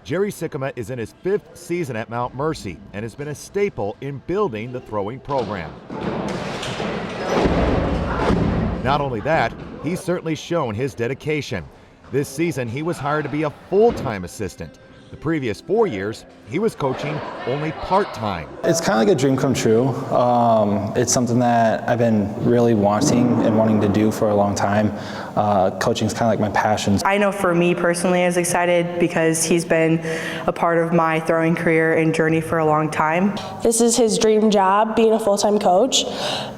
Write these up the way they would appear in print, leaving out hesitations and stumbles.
Jerry Sikkema is in his 5th season at Mount Mercy and has been a staple in building the throwing program. Not only that, he's certainly shown his dedication. This season, he was hired to be a full-time assistant. The previous 4 years, he was coaching only part-time. It's kind of like a dream come true. It's something that I've been really wanting to do for a long time. Coaching is kind of like my passion. I know for me personally, I was excited because he's been a part of my throwing career and journey for a long time. This is his dream job, being a full-time coach.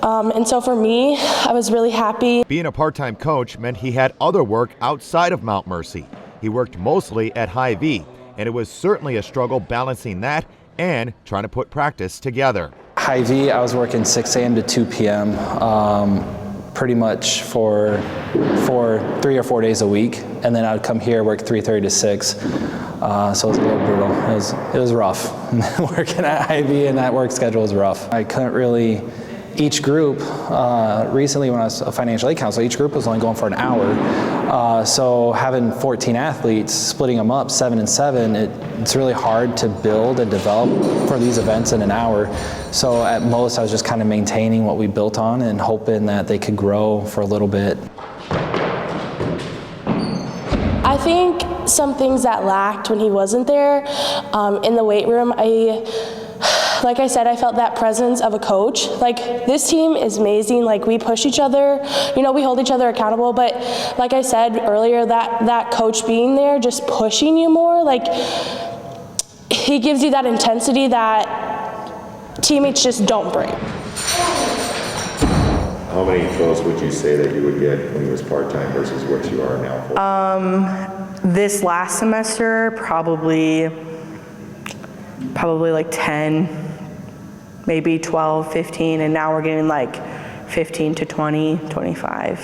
And so for me, I was really happy. Being a part-time coach meant he had other work outside of Mount Mercy. He worked mostly at Hy-Vee, and it was certainly a struggle balancing that and trying to put practice together. Hy-Vee, I was working 6 a.m. to 2 p.m. Pretty much for 3 or 4 days a week, and then I would come here, work 3:30 to 6. So it was a little brutal. It was rough. Working at Hy-Vee and that work schedule was rough. I couldn't really. Each group, recently when I was a financial aid counselor, each group was only going for an hour. So having 14 athletes, splitting them up 7 and 7, it's really hard to build and develop for these events in an hour. So at most I was just kind of maintaining what we built on and hoping that they could grow for a little bit. I think some things that lacked when he wasn't there, in the weight room, like I said, I felt that presence of a coach. Like, this team is amazing. Like, we push each other, we hold each other accountable. But like I said earlier, that coach being there, just pushing you more, like, he gives you that intensity that teammates just don't bring. How many throws would you say that you would get when you was part-time versus what you are now full-time? This last semester, probably like 10. Maybe 12, 15, and now we're getting like 15 to 20, 25.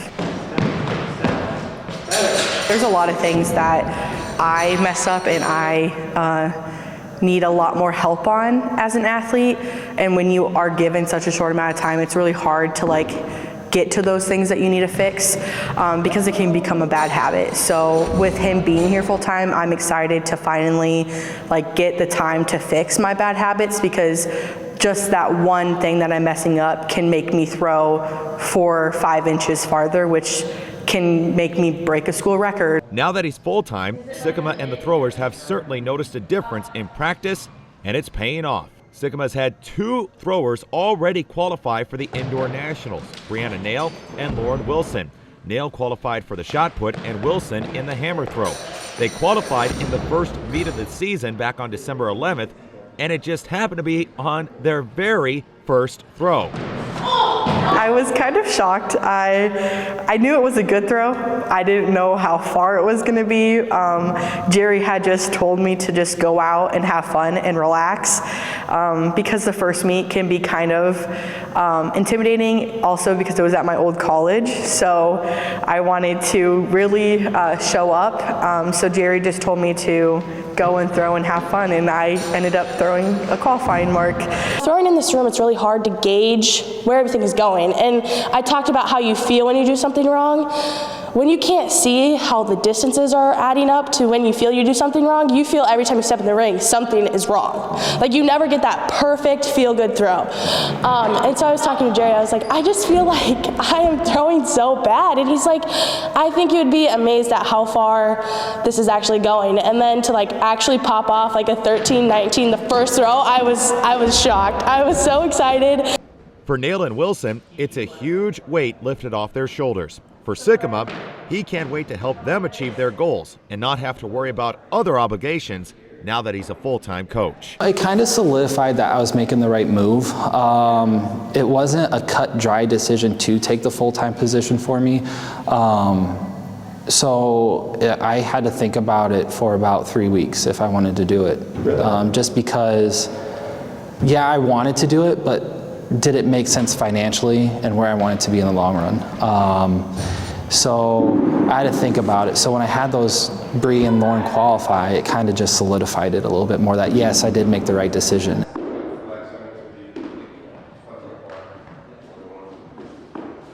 There's a lot of things that I mess up and I need a lot more help on as an athlete, and when you are given such a short amount of time, it's really hard to get to those things that you need to fix because it can become a bad habit. So with him being here full time, I'm excited to finally get the time to fix my bad habits, because just that one thing that I'm messing up can make me throw 4 or 5 inches farther, which can make me break a school record. Now that he's full-time, Sikkema and the throwers have certainly noticed a difference in practice, and it's paying off. Sikkema's had 2 throwers already qualify for the indoor nationals, Brianna Nail and Lauren Wilson. Nail qualified for the shot put and Wilson in the hammer throw. They qualified in the first meet of the season back on December 11th, and it just happened to be on their very first throw. I was kind of shocked. I knew it was a good throw. I didn't know how far it was going to be. Jerry had just told me to just go out and have fun and relax, because the first meet can be kind of intimidating, also because it was at my old college. So I wanted to really show up. So Jerry just told me to go and throw and have fun, and I ended up throwing a qualifying mark. Throwing in this room, it's really hard to gauge where everything is going. And I talked about how you feel when you do something wrong. When you can't see how the distances are adding up to when you feel you do something wrong, you feel every time you step in the ring, something is wrong. You never get that perfect feel-good throw. And so I was talking to Jerry, I was like, I just feel like I am throwing so bad. And he's like, I think you would be amazed at how far this is actually going. And then to actually pop off a 13-19 the first throw, I was shocked. I was so excited. For Nail and Wilson, it's a huge weight lifted off their shoulders. For Sikkema, he can't wait to help them achieve their goals and not have to worry about other obligations now that he's a full-time coach. It kind of solidified that I was making the right move. It wasn't a cut, dry decision to take the full-time position for me. So I had to think about it for about 3 weeks if I wanted to do it. Just because, yeah, I wanted to do it, but did it make sense financially and where I wanted to be in the long run? So I had to think about it. So when I had those Bree and Lauren qualify, it kind of just solidified it a little bit more that yes, I did make the right decision.